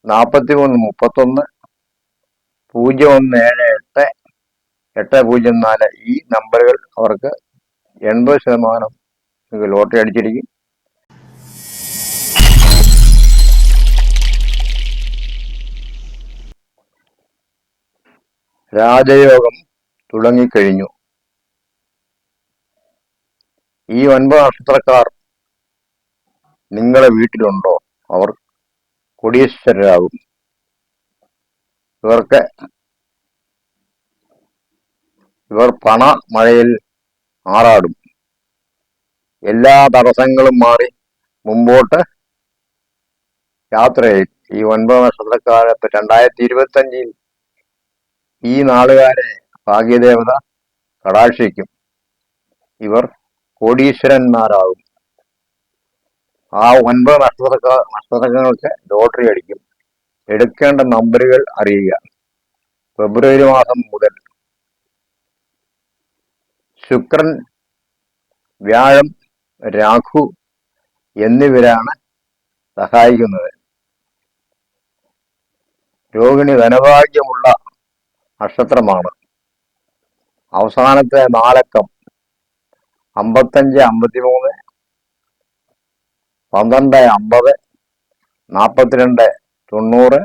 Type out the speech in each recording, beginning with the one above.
43 31 0178 804 ഈ നമ്പറുകൾ അവർക്ക് 80% ലോട്ടറി അടിച്ചിരിക്കും. രാജയോഗം തുടങ്ങിക്കഴിഞ്ഞു. ഈ 9 നക്ഷത്രക്കാർ നിങ്ങളെ വീട്ടിലുണ്ടോ? അവർ കോടീശ്വരരാകും. ഇവർ പണ മഴയിൽ ആറാടും. എല്ലാ തടസ്സങ്ങളും മാറി മുമ്പോട്ട് യാത്രയിൽ ഈ 9 നക്ഷത്രക്കാരെ 2025 ഈ നാളുകാരെ ഭാഗ്യദേവത കടാക്ഷിക്കും. ഇവർ കോടീശ്വരന്മാരാകും. ആ 9 നക്ഷത്രങ്ങൾക്ക് ലോട്ടറി അടിക്കും. എടുക്കേണ്ട നമ്പറുകൾ അറിയുക. ഫെബ്രുവരി മാസം മുതൽ ശുക്രൻ, വ്യാഴം, രാഹു എന്നിവരാണ് സഹായിക്കുന്നത്. രോഹിണി ധനഭാഗ്യമുള്ള നക്ഷത്രമാണ്. അവസാനത്തെ 4 അക്കം 55, 53, 12, 50, 42, 90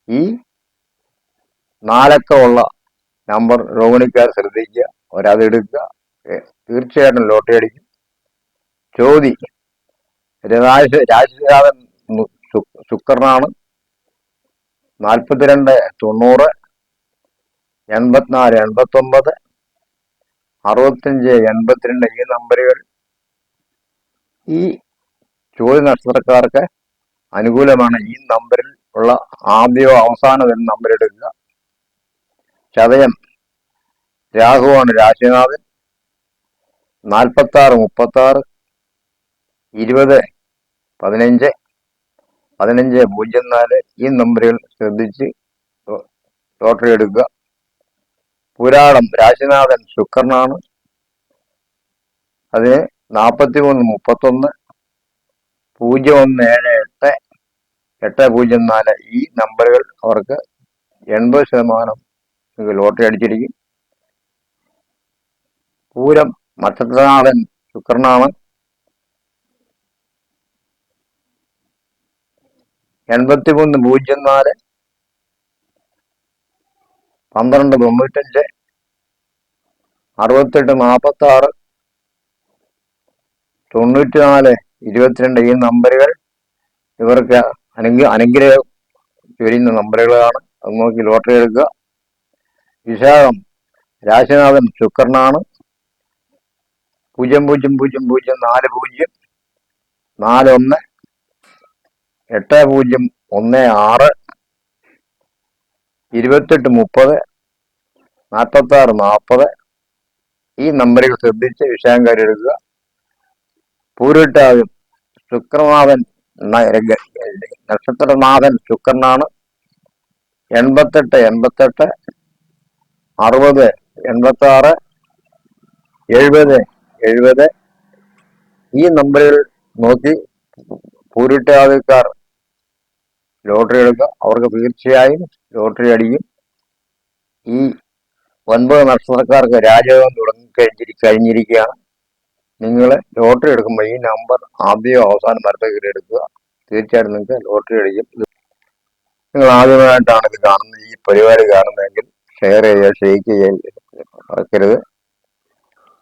ഈ 4 അക്കമുള്ള നമ്പർ രോഹിണിക്കാർ ശ്രദ്ധിക്കുക. ഒരതെടുക്കുക. തീർച്ചയായിട്ടും ലോട്ടറി അടിക്കും. ചോതി രാശിനാഥൻ ശുക്രനാണ്. 42, 90, 84, 89, 65, 82 ഈ നമ്പറുകൾ ഈ ചോതി നക്ഷത്രക്കാർക്ക് അനുകൂലമാണ്. ഈ നമ്പറിൽ ഉള്ള ആദ്യമോ അവസാനമോ നമ്പർ എടുക്കുക. ചതയം രാഹുവാണ് രാശിനാഥൻ. 46, 36, 20, 15, 15, 04 ഈ നമ്പറുകൾ ശ്രദ്ധിച്ച് ലോട്ടറി എടുക്കുക. പുരാടം രാശിനാഥൻ ശുക്രനാണ്. അതിന് 43, 31, 0178 804 ഈ നമ്പറുകൾ അവർക്ക് 80% ലോട്ടറി അടിച്ചിരിക്കും. പൂരം നക്ഷത്രനാഥൻ ശുക്രനാണ്. 83, 04, 12, 95, 68, 46, 94, 22 ഈ നമ്പറുകൾ ഇവർക്ക് അനുഗ്രഹം ചൊരിയുന്ന നമ്പറുകളാണ്. അത് നോക്കി ലോട്ടറി എടുക്കുക. വിശാഖം രാശിനാഥൻ ശുക്രനാണ്. 000040, 41, 8016, 28, 30, 46, 40 ഈ നമ്പറുകൾ ശ്രദ്ധിച്ച് വിഷയംകാരി എടുക്കുക. പൂരിട്ടാകും ശുക്രനാഥൻ നക്ഷത്രനാഥൻ ശുക്രനാണ്. 88, 88, 60, 86, 70, 70 ഈ നമ്പറുകൾ നോക്കി പൂരിട്ടാതിക്കാർ ലോട്ടറി എടുക്കുക. അവർക്ക് തീർച്ചയായും ലോട്ടറി അടിക്കും. ഈ 9 നക്ഷത്രക്കാർക്ക് രാജയോഗം കഴിഞ്ഞിരിക്കുകയാണ്. നിങ്ങൾ ലോട്ടറി എടുക്കുമ്പോൾ ഈ നമ്പർ ആദ്യമോ അവസാനം വരത്തെ കയറി എടുക്കുക. തീർച്ചയായിട്ടും നിങ്ങൾക്ക് ലോട്ടറി അടിക്കും. നിങ്ങൾ ആദ്യമായിട്ടാണ് ഇത് കാണുന്നത്, ഈ പരിപാടി കാണുന്നതെങ്കിൽ ഷെയർ ചെയ്യുക, ഷെയ്ക്ക് ചെയ്യുക മറക്കരുത്.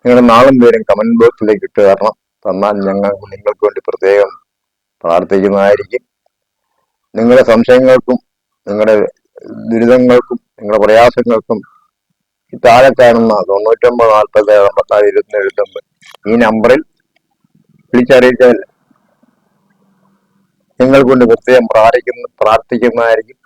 നിങ്ങൾ നാളും പേരും കമന്റ് ബോക്സിലേക്ക് ഇട്ട് തന്നാൽ നിങ്ങൾക്ക് വേണ്ടി പ്രത്യേകം പ്രാർത്ഥിക്കുന്നതായിരിക്കും. നിങ്ങളുടെ സംശയങ്ങൾക്കും നിങ്ങളുടെ ദുരിതങ്ങൾക്കും നിങ്ങളുടെ പ്രയാസങ്ങൾക്കും ഈ താഴെ കാണുന്ന 99 47 54 27 ഈ നമ്പറിൽ വിളിച്ചറിയിച്ചാൽ നിങ്ങൾ കൊണ്ട് പ്രത്യേകം പ്രാർത്ഥിക്കുന്നതായിരിക്കും.